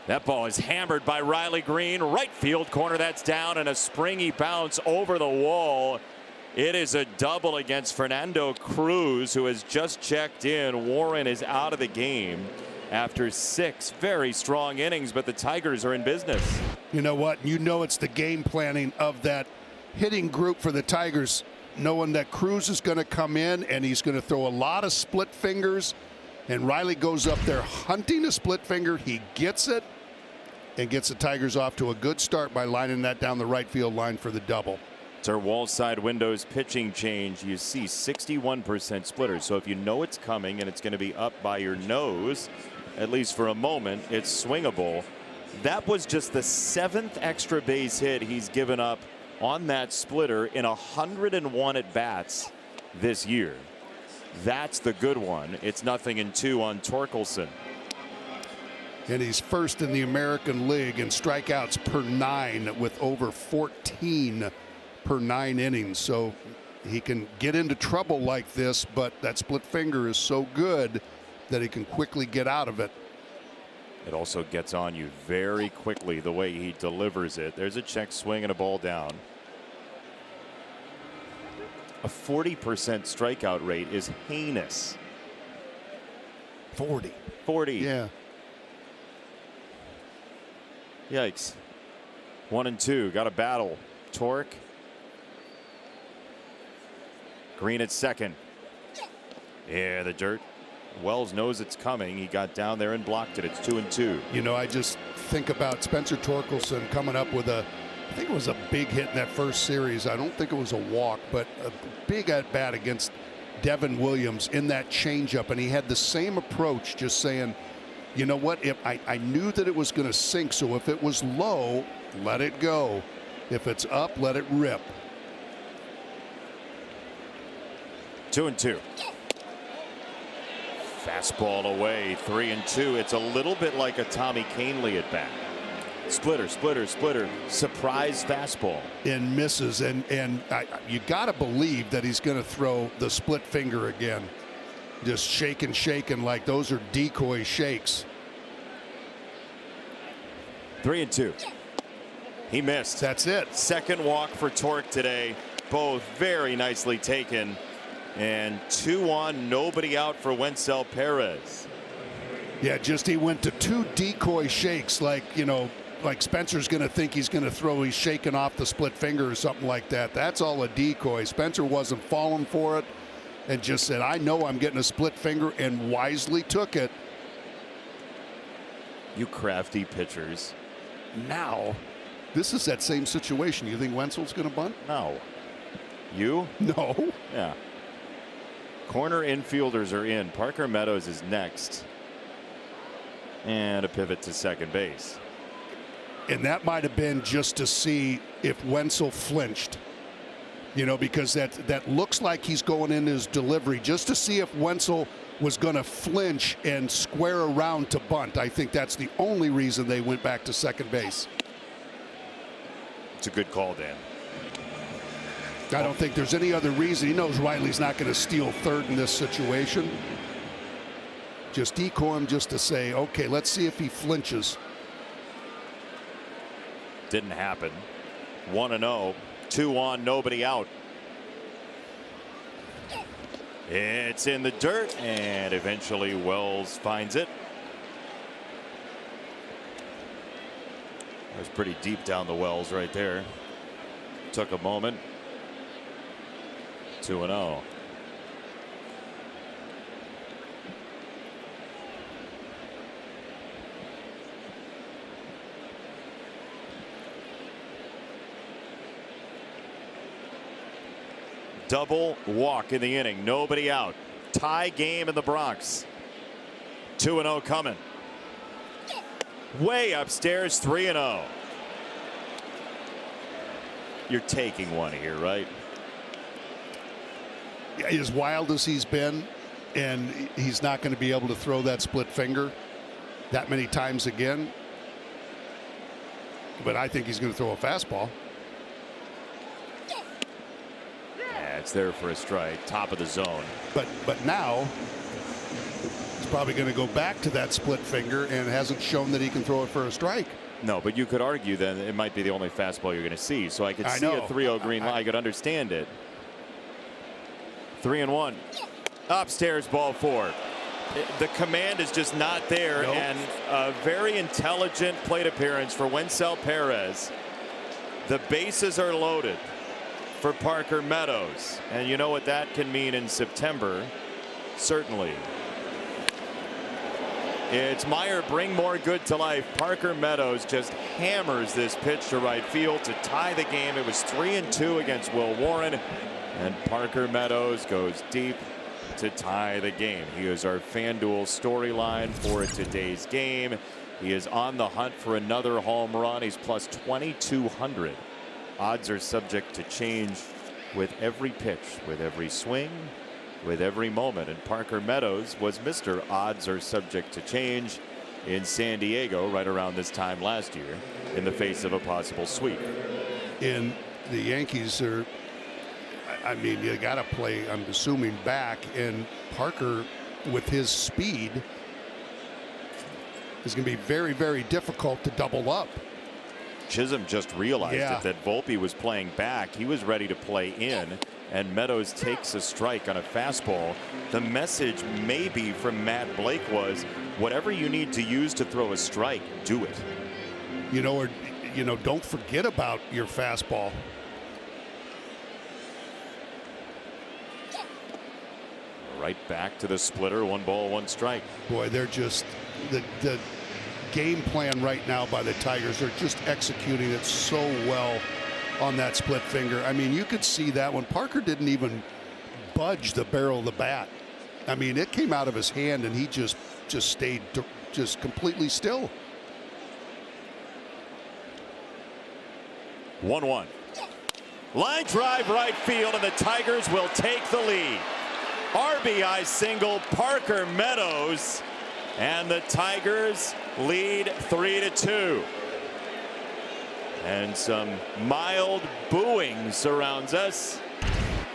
That ball is hammered by Riley Green. Right field corner, that's down, and a springy bounce over the wall. It is a double against Fernando Cruz, who has just checked in. Warren is out of the game after 6 very strong innings, but the Tigers are in business. You know what? You know it's the game planning of that hitting group for the Tigers, knowing that Cruz is going to come in and he's going to throw a lot of split fingers, and Riley goes up there hunting a split finger. He gets it and gets the Tigers off to a good start by lining that down the right field line for the double. It's our wall side windows pitching change. You see 61% splitters. So if you know it's coming and it's going to be up by your nose, at least for a moment, it's swingable. That was just the 7th extra base hit he's given up on that splitter in 101 at bats this year. That's the good one. It's 0-2 on Torkelson. And he's first in the American League in strikeouts per 9 with over 14 per 9 innings. So he can get into trouble like this, but that split finger is so good that he can quickly get out of it. It also gets on you very quickly the way he delivers it. There's a check swing and a ball down. A 40% strikeout rate is heinous. 40. Yeah. Yikes. 1-2. Got a battle. Torque. Green at second. Yeah, the dirt. Wells knows it's coming. He got down there and blocked it. It's 2-2. You know, I just think about Spencer Torkelson coming up with I think it was a big hit in that first series. I don't think it was a walk, but a big at bat against Devin Williams in that changeup. And he had the same approach, just saying, you know what, if I knew that it was going to sink, so if it was low, let it go. If it's up, let it rip. 2-2. Fastball away. 3-2. It's a little bit like a Tommy Kahnle at bat. Splitter, splitter, splitter. Surprise fastball. And misses. And you got to believe that he's going to throw the split finger again. Just shaking like those are decoy shakes. 3-2. He missed. That's it. Second walk for Torque today. Both very nicely taken. And 2 on, nobody out for Wenzel Perez. Yeah, just he went to 2 decoy shakes, like, you know, like Spencer's going to think he's going to throw, he's shaking off the split finger or something like that. That's all a decoy. Spencer wasn't falling for it and just said, I know I'm getting a split finger, and wisely took it. You crafty pitchers. Now, this is that same situation. You think Wenzel's going to bunt? No. You? No. Yeah. Corner infielders are in. Parker Meadows is next. And a pivot to second base. And that might have been just to see if Wenzel flinched. You know, because that looks like he's going in his delivery, just to see if Wenzel was going to flinch and square around to bunt. I think that's the only reason they went back to second base. It's a good call, Dan. I don't think there's any other reason. He knows Riley's not going to steal third in this situation. Just decoy him just to say, okay, let's see if he flinches. Didn't happen. 1-0. 2 on, nobody out. It's in the dirt, and eventually Wells finds it. It was pretty deep down the wells right there. Took a moment. 2-0. Double walk in the inning. Nobody out. Tie game in the Bronx. 2-0 coming. Way upstairs. 3-0. You're taking one here, right? As wild as he's been, and he's not going to be able to throw that split finger that many times again. But I think he's going to throw a fastball. Yeah, it's there for a strike. Top of the zone. But now He's probably going to go back to that split finger and hasn't shown that he can throw it for a strike. No, but you could argue then it might be the only fastball you're going to see. So I could see a 3-0 green light. I could understand it. 3-1. Upstairs, ball 4. The command is just not there. Nope. And a very intelligent plate appearance for Wencel Perez. The bases are loaded for Parker Meadows. And you know what that can mean in September? Certainly. It's Meyer, bring more good to life. Parker Meadows just hammers this pitch to right field to tie the game. It was 3-2 against Will Warren. And Parker Meadows goes deep to tie the game. He is our FanDuel storyline for today's game. He is on the hunt for another home run. He's plus 2,200. Odds are subject to change with every pitch, with every swing, with every moment. And Parker Meadows was Mr. Odds are subject to change in San Diego right around this time last year in the face of a possible sweep. And the Yankees are, I mean, you got to play, I'm assuming, back. And Parker, with his speed, is going to be very, very difficult to double up. Chisholm just realized that Volpe was playing back. He was ready to play in, and Meadows takes a strike on a fastball. The message maybe from Matt Blake was, whatever you need to use to throw a strike, do it. You know, or don't forget about your fastball. Right back to the splitter. 1 ball, 1 strike. Boy, they're just the game plan right now by the Tigers. They're just executing it so well on that split finger. I mean, you could see that when Parker didn't even budge the barrel of the bat. I mean, it came out of his hand and he just stayed just completely still. 1-1. Line drive right field, and the Tigers will take the lead. RBI single, Parker Meadows, and the Tigers lead 3-2. And some mild booing surrounds us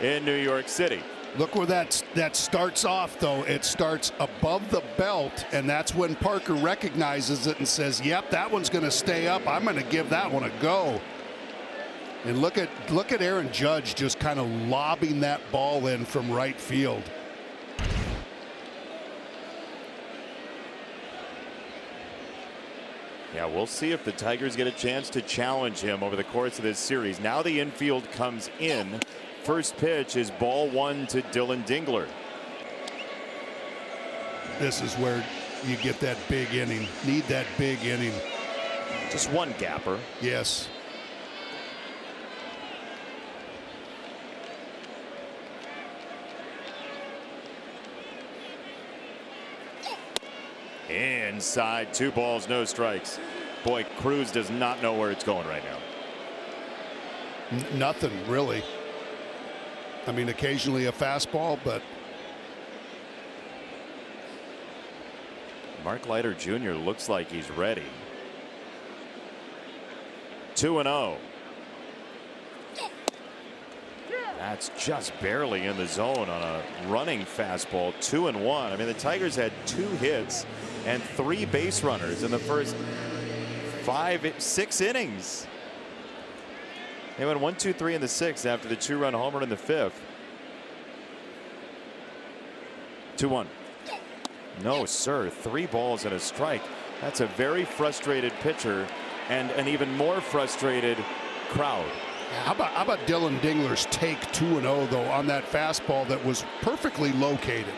in New York City. Look where that starts off, though. It starts above the belt, and that's when Parker recognizes it and says, yep, that one's going to stay up. I'm going to give that one a go. And look at Aaron Judge just kind of lobbing that ball in from right field. Yeah, we'll see if the Tigers get a chance to challenge him over the course of this series. Now the infield comes in. First pitch is ball 1 to Dylan Dingler. This is where you get that big inning. Need that big inning. Just one gapper. Yes. Inside, 2 balls, no strikes. Boy, Cruz does not know where it's going right now. Nothing really. I mean, occasionally a fastball, but Mark Leiter Jr. looks like he's ready. 2-0. That's just barely in the zone on a running fastball. 2-1. I mean, the Tigers had 2 hits and 3 base runners in the first 6 innings. They went 1, 2, 3 in the 6th after the 2-run homer in the 5th. 2-1. No, sir. 3 balls and a strike. That's a very frustrated pitcher and an even more frustrated crowd. How about Dylan Dingler's take 2-0 though on that fastball that was perfectly located,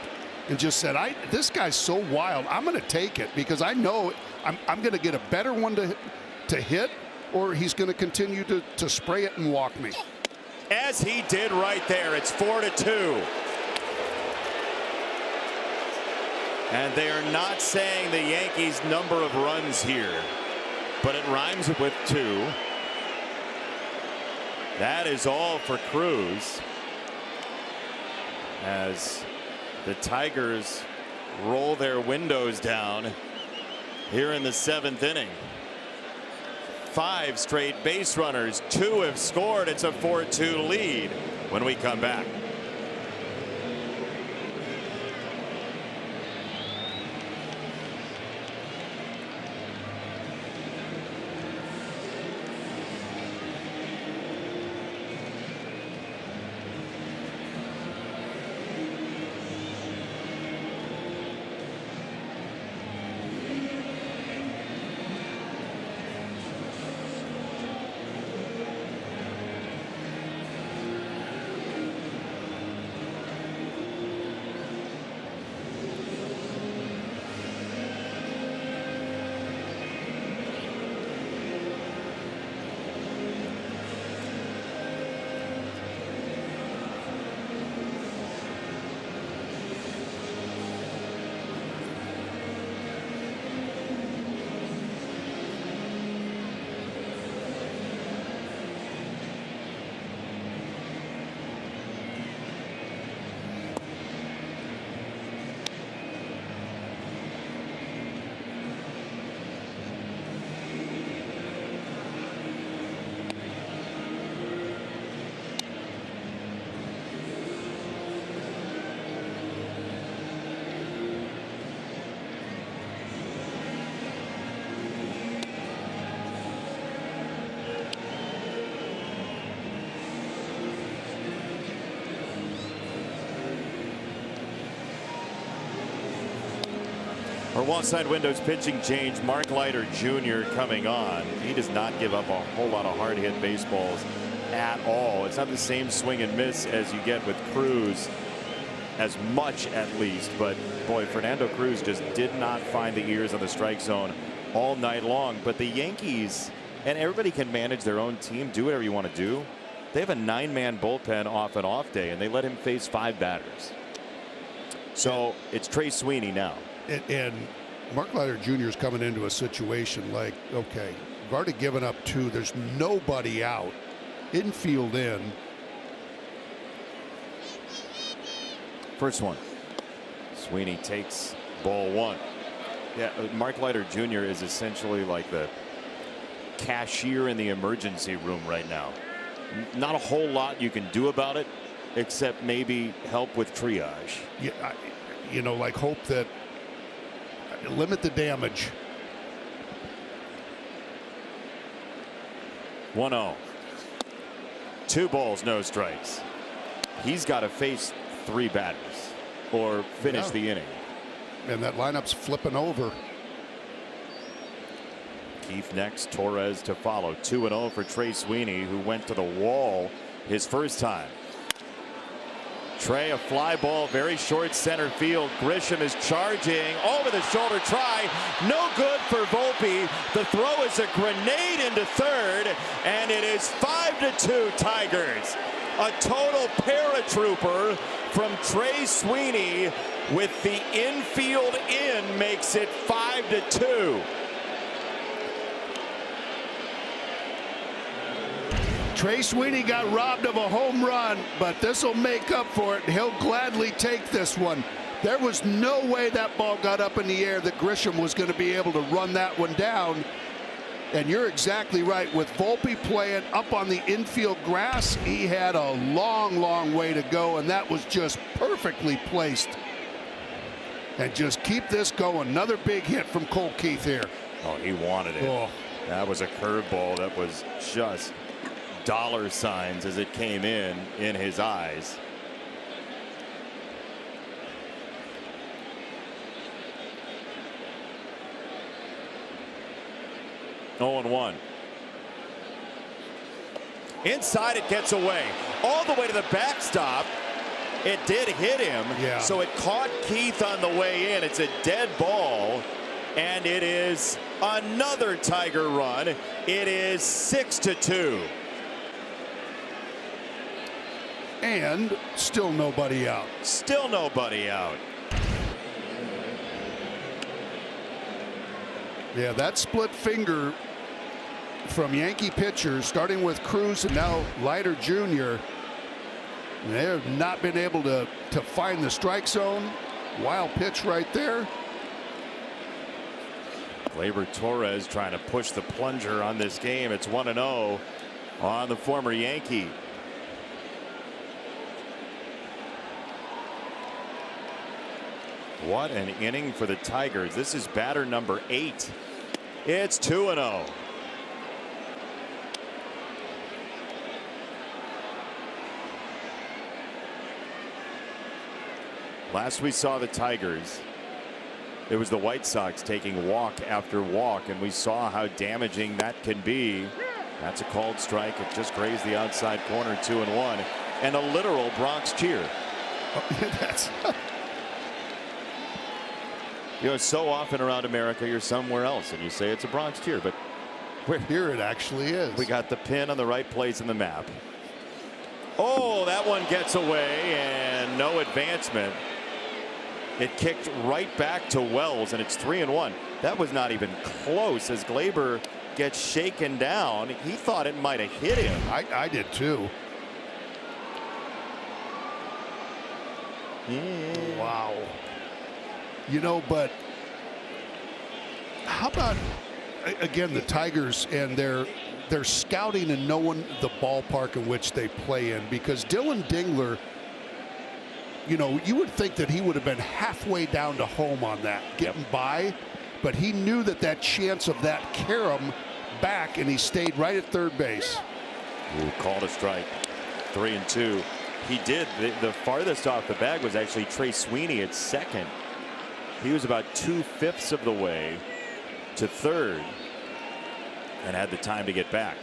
and just said, this guy's so wild, I'm going to take it because I know I'm going to get a better one to hit, or he's going to continue to spray it and walk me. As he did right there. It's 4-2. And they are not saying the Yankees' number of runs here, but it rhymes with 2. That is all for Cruz, as the Tigers roll their windows down here in the 7th inning. 5 straight base runners, 2 have scored. It's a 4-2 lead when we come back. For Wallside Windows pitching change, Mark Leiter Jr. coming on. He does not give up a whole lot of hard hit baseballs at all. It's not the same swing and miss as you get with Cruz, as much at least, but boy, Fernando Cruz just did not find the ears on the strike zone all night long. But the Yankees, and everybody can manage their own team, do whatever you want to do. They have a 9-man bullpen off an off day, and they let him face 5 batters. So it's Trey Sweeney now. And Mark Leiter Jr. is coming into a situation like, okay, we've already given up 2. There's nobody out. Infield in. First one. Sweeney takes ball 1. Yeah, Mark Leiter Jr. is essentially like the cashier in the emergency room right now. Not a whole lot you can do about it, except maybe help with triage. Yeah, you know, like hope that limit the damage. 1-0. 2 balls, no strikes. He's got to face 3 batters or finish the inning. And that lineup's flipping over. Keith next, Torres to follow. 2-0 for Trey Sweeney, who went to the wall his first time. Trey, a fly ball, very short center field. Grisham is charging over the shoulder try. No good for Volpe. The throw is a grenade into third, and it is 5-2 Tigers. A total paratrooper from Trey Sweeney with the infield in makes it 5-2. Trey Sweeney got robbed of a home run, but this will make up for it. He'll gladly take this one. There was no way that ball got up in the air that Grisham was going to be able to run that one down. And you're exactly right. With Volpe playing up on the infield grass, he had a long way to go, and that was just perfectly placed. And just keep this going. Another big hit from Cole Keith here. Oh, he wanted it. Oh. That was a curveball that was just dollar signs as it came in his eyes. Oh, 0-1. Inside, it gets away all the way to the backstop. It did hit him, so it caught Keith on the way in. It's a dead ball, and it is another Tiger run. It is 6-2. And still nobody out. Still nobody out. Yeah, that split finger from Yankee pitchers, starting with Cruz and now Leiter Jr. They have not been able to find the strike zone. Wild pitch right there. Gleyber Torres trying to push the plunger on this game. It's 1-0 on the former Yankee. What an inning for the Tigers. This is batter number 8. It's 2-0. Last we saw the Tigers, it was the White Sox taking walk after walk, and we saw how damaging that can be. That's a called strike. It just grazed the outside corner. 2-1, and a literal Bronx cheer. That's you know, so often around America you're somewhere else and you say it's a Bronx cheer, but here it actually is. We got the pin on the right place in the map. Oh, that one gets away and no advancement. It kicked right back to Wells, and it's 3-1. That was not even close as Gleyber gets shaken down. He thought it might have hit him. I did too. Wow. You know, but how about again the Tigers and their scouting and knowing the ballpark in which they play in? Because Dylan Dingler, you know, you would think that he would have been halfway down to home on that, getting by, but he knew that chance of that Karam back, and he stayed right at third base. Ooh, called a strike. 3-2. He did. The farthest off the bag was actually Trey Sweeney at second. He was about 2/5 of the way to third and had the time to get back.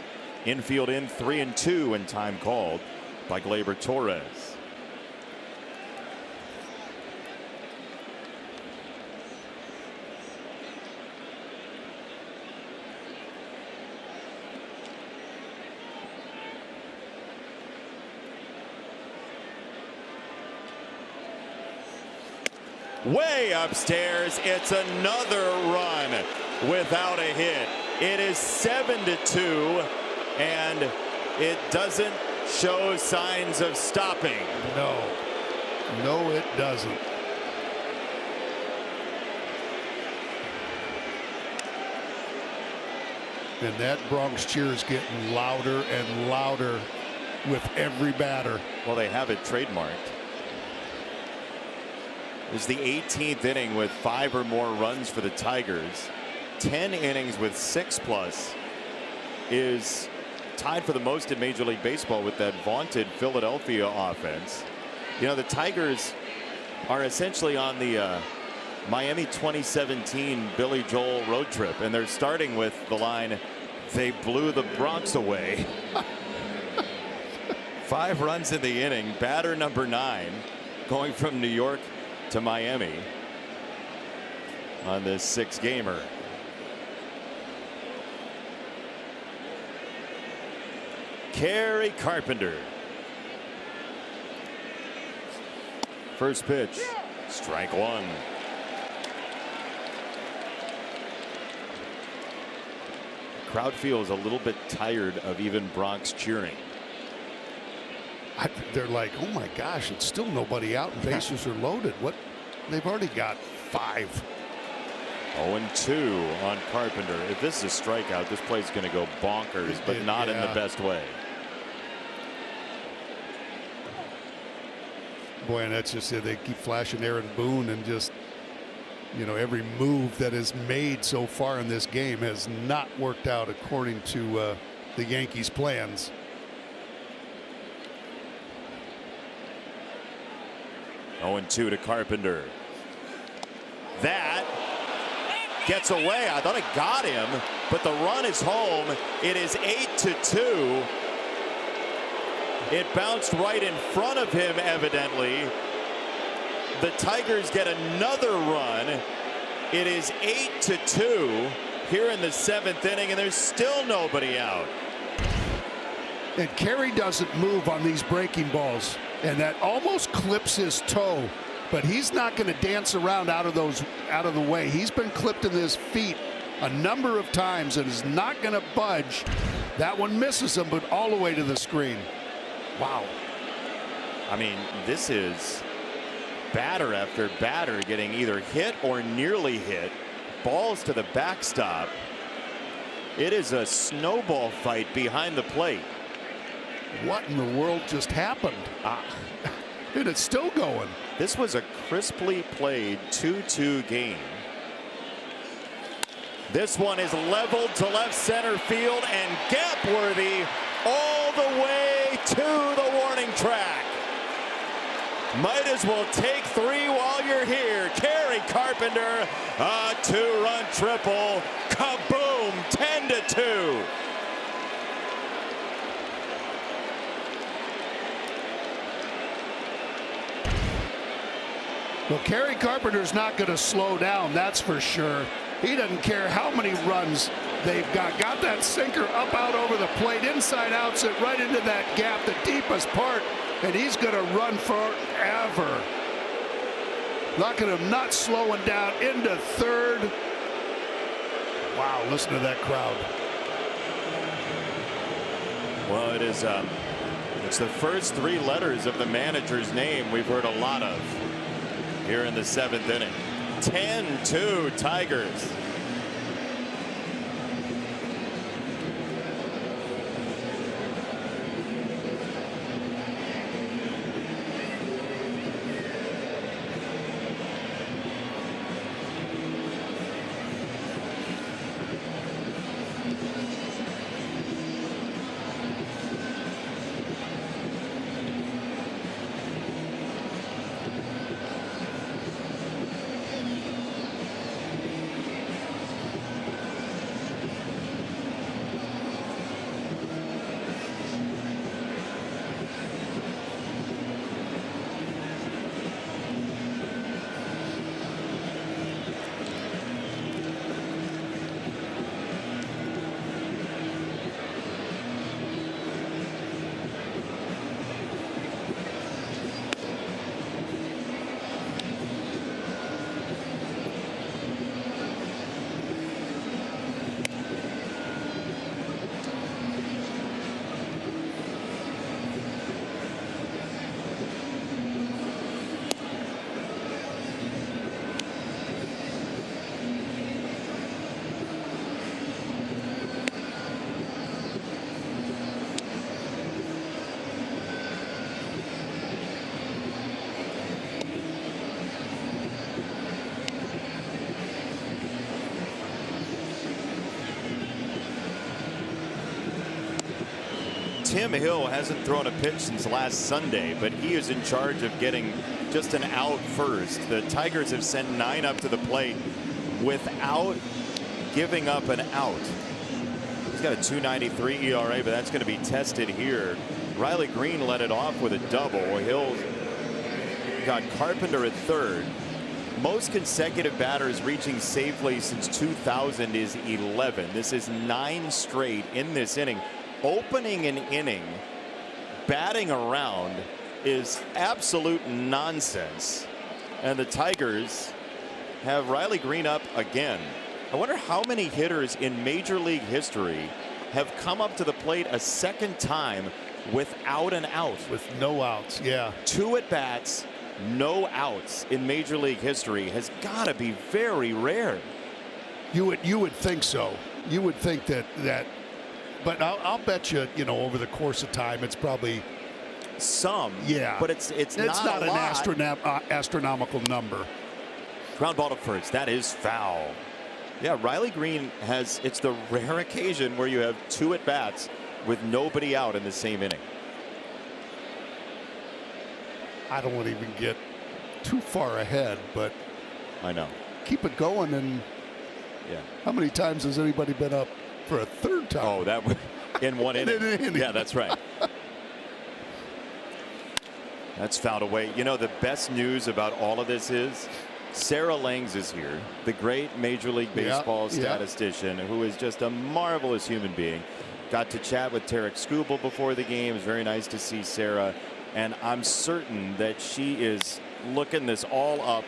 Infield in 3-2 and time called by Gleyber Torres. Way upstairs, it's another run without a hit. It is 7-2, and it doesn't show signs of stopping. No, it doesn't. And that Bronx cheer is getting louder and louder with every batter. Well, they have it trademarked. This is the 18th inning with 5 or more runs for the Tigers. 10 innings with 6+ is tied for the most in Major League Baseball with that vaunted Philadelphia offense. You know, the Tigers are essentially on the Miami 2017 Billy Joel road trip, and they're starting with the line, "They blew the Bronx away." 5 runs in the inning. Batter number 9 going from New York to Miami on this 6-gamer. Kerry Carpenter. First pitch, strike 1. Crowd feels a little bit tired of even Bronx cheering. They're like, oh my gosh, it's still nobody out and bases are loaded. What? They've already got 5. 0-2 on Carpenter. If this is a strikeout, this play's going to go bonkers, but not in the best way. Boy, and that's just it. They keep flashing Aaron Boone, and just, you know, every move that is made so far in this game has not worked out according to the Yankees' plans. 0-2 to Carpenter. That gets away. I thought it got him, but the run is home. It is 8-2. It bounced right in front of him, evidently. The Tigers get another run. It is 8-2 here in the 7th inning, and there's still nobody out. And Kerry doesn't move on these breaking balls, and that almost clips his toe, but he's not going to dance around out of the way. He's been clipped in his feet a number of times and is not going to budge. That one misses him, but all the way to the screen. Wow. I mean, this is batter after batter getting either hit or nearly hit. Balls to the backstop. It is a snowball fight behind the plate. What in the world just happened? And it's still going. This was a crisply played 2-2 game. This one is leveled to left center field and gap worthy all the way to the warning track. Might as well take 3 while you're here. Kerry Carpenter, a 2-run triple. Kaboom, 10-2. Well, Kerry Carpenter's not going to slow down, that's for sure. He doesn't care how many runs they've got. Got that sinker up out over the plate, inside out, sit right into that gap, the deepest part, and he's going to run forever. Look at him not slowing down into third. Wow, listen to that crowd. Well, it is it's the first 3 letters of the manager's name we've heard a lot of here in the 7th inning. 10-2 Tigers. Tim Hill hasn't thrown a pitch since last Sunday, but he is in charge of getting just an out first. The Tigers have sent 9 up to the plate without giving up an out. He's got a 2.93 ERA, but that's going to be tested here. Riley Green led it off with a double. Hill got Carpenter at third. Most consecutive batters reaching safely since 2000 is 11. This is 9 straight in this inning. Opening an inning, batting around is absolute nonsense. And the Tigers have Riley Green up again. I wonder how many hitters in Major League history have come up to the plate a second time without an out. With no outs, yeah. 2 at bats, no outs in Major League history has got to be very rare. You would think so. You would think that, but I'll bet you, over the course of time, it's probably some. Yeah, but it's not an lot. astronomical number. Ground ball to first. That is foul. Yeah, Riley Green has. It's the rare occasion where you have 2 at bats with nobody out in the same inning. I don't want to even get too far ahead, but I know. Keep it going. And yeah, how many times has anybody been up for a third time? Oh, that was in one inning. Yeah, that's right. That's fouled away. The best news about all of this is Sarah Langs is here, the great Major League Baseball statistician, who is just a marvelous human being. Got to chat with Tarek Skubal before the game. It was very nice to see Sarah. And I'm certain that she is looking this all up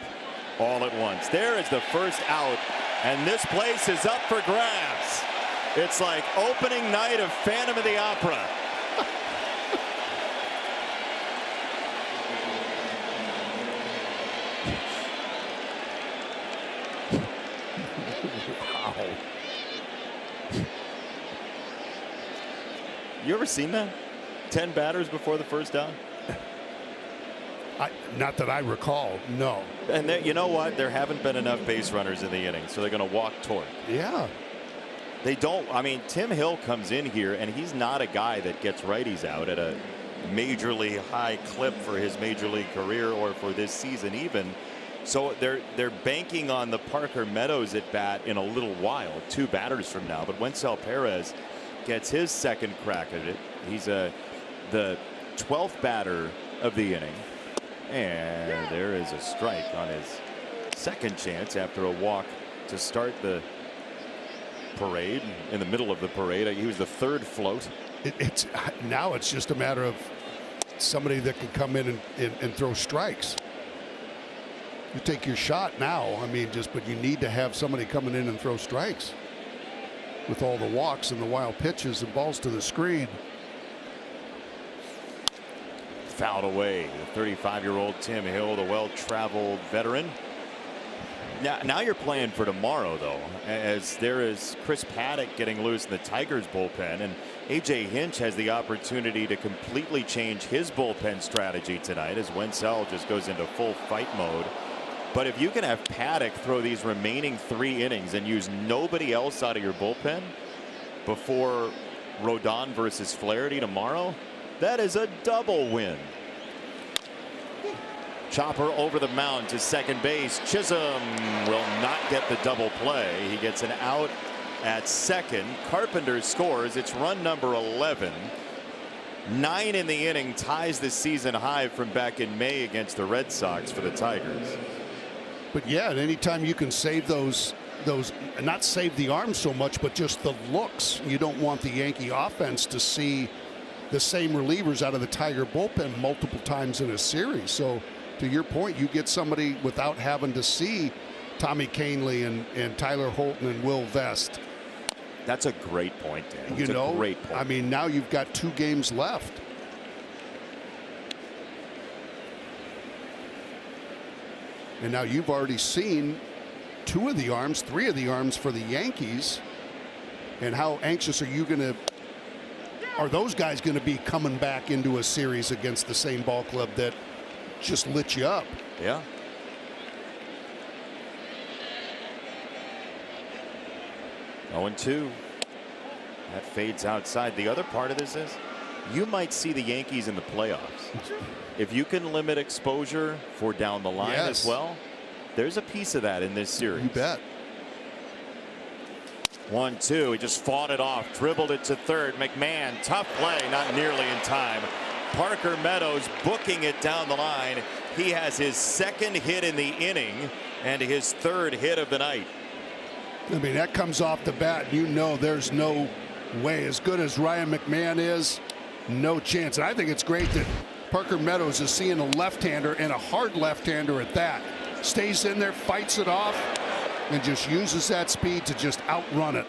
all at once. There is the first out, and this place is up for grabs. It's like opening night of Phantom of the Opera. Wow. You ever seen that? 10 batters before the first down? Not that I recall, no. And you know what? There haven't been enough base runners in the inning, so they're going to walk toward. Yeah. They don't. I mean, Tim Hill comes in here, and he's not a guy that gets righties out at a majorly high clip for his major league career or for this season even. So they're banking on the Parker Meadows at bat in a little while, 2 batters from now. But Wencel Perez gets his second crack at it. He's the 12th batter of the inning. And there is a strike on his second chance after a walk to start the parade. In the middle of the parade, he was the 3rd float. Now it's just a matter of somebody that can come in and throw strikes. You take your shot now. I mean, but you need to have somebody coming in and throw strikes with all the walks and the wild pitches and balls to the screen. Fouled away. The 35-year-old Tim Hill, the well-traveled veteran. Now you're playing for tomorrow, though, as there is Chris Paddock getting loose in the Tigers bullpen, and A.J. Hinch has the opportunity to completely change his bullpen strategy tonight as Wencel just goes into full fight mode. But if you can have Paddock throw these remaining 3 innings and use nobody else out of your bullpen before Rodon versus Flaherty tomorrow, that is a double win. Chopper over the mound to second base. Chisholm will not get the double play. He gets an out at second. Carpenter scores. It's run number 11. 9 in the inning, ties the season high from back in May against the Red Sox for the Tigers. But yeah, anytime you can save those not save the arms so much, but just the looks. You don't want the Yankee offense to see the same relievers out of the Tiger bullpen multiple times in a series. So to your point, you get somebody without having to see Tommy Kahnle and Tyler Holton and Will Vest. That's a great point, Dan. That's a great point. I mean, now you've got 2 games left. And now you've already seen 2 of the arms, 3 of the arms for the Yankees. And how anxious are you going to, are those guys going to be coming back into a series against the same ball club that just lit you up? Yeah. Oh, 0-2. That fades outside. The other part of this is you might see the Yankees in the playoffs. If you can limit exposure for down the line as well, there's a piece of that in this series. You bet. 1-2. He just fought it off, dribbled it to third. McMahon, tough play, not nearly in time. Parker Meadows booking it down the line. He has his second hit in the inning and his third hit of the night. I mean, that comes off the bat. You know there's no way. As good as Ryan McMahon is, no chance. And I think it's great that Parker Meadows is seeing a left-hander, and a hard left-hander at that. Stays in there, fights it off, and just uses that speed to just outrun it.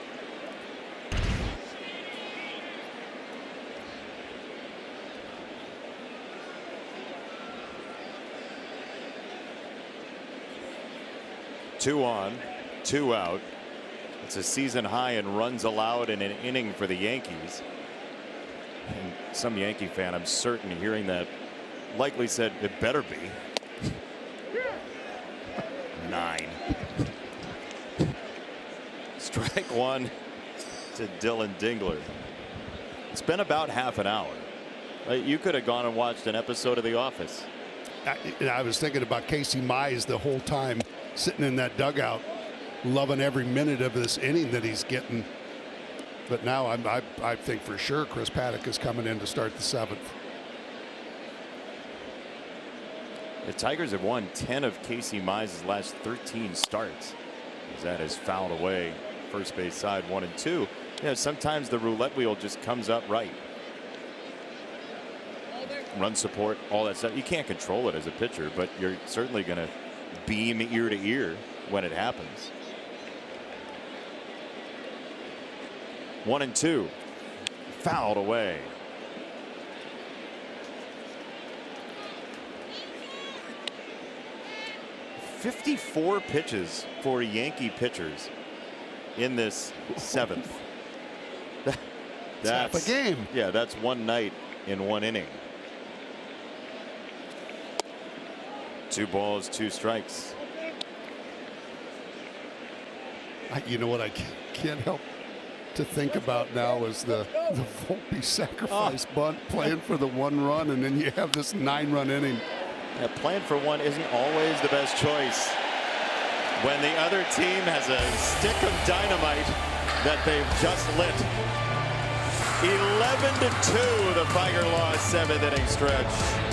Two on, two out. It's a season high in runs allowed in an inning for the Yankees. And some Yankee fan, I'm certain, hearing that likely said it better be. 9. Strike one to Dylan Dingler. It's been about half an hour. You could have gone and watched an episode of The Office. I was thinking about Casey Mize the whole time, sitting in that dugout, loving every minute of this inning that he's getting. But now I think for sure Chris Paddock is coming in to start the 7th. The Tigers have won 10 of Casey Mize's last 13 starts. That is fouled away. First base side, 1 and 2. Sometimes the roulette wheel just comes up right. Run support, all that stuff. You can't control it as a pitcher, but you're certainly going to beam ear to ear when it happens. 1 and 2. Fouled away. .54 pitches for Yankee pitchers in this 7th. That's half a game. Yeah, that's one night in one inning. 2 balls, 2 strikes. You know what I can't help to think about now is the Volpe sacrifice bunt, playing for the 1 run, and then you have this 9-run inning. Yeah, playing for 1 isn't always the best choice when the other team has a stick of dynamite that they've just lit. 11-2, the Tiger lost 7th inning stretch.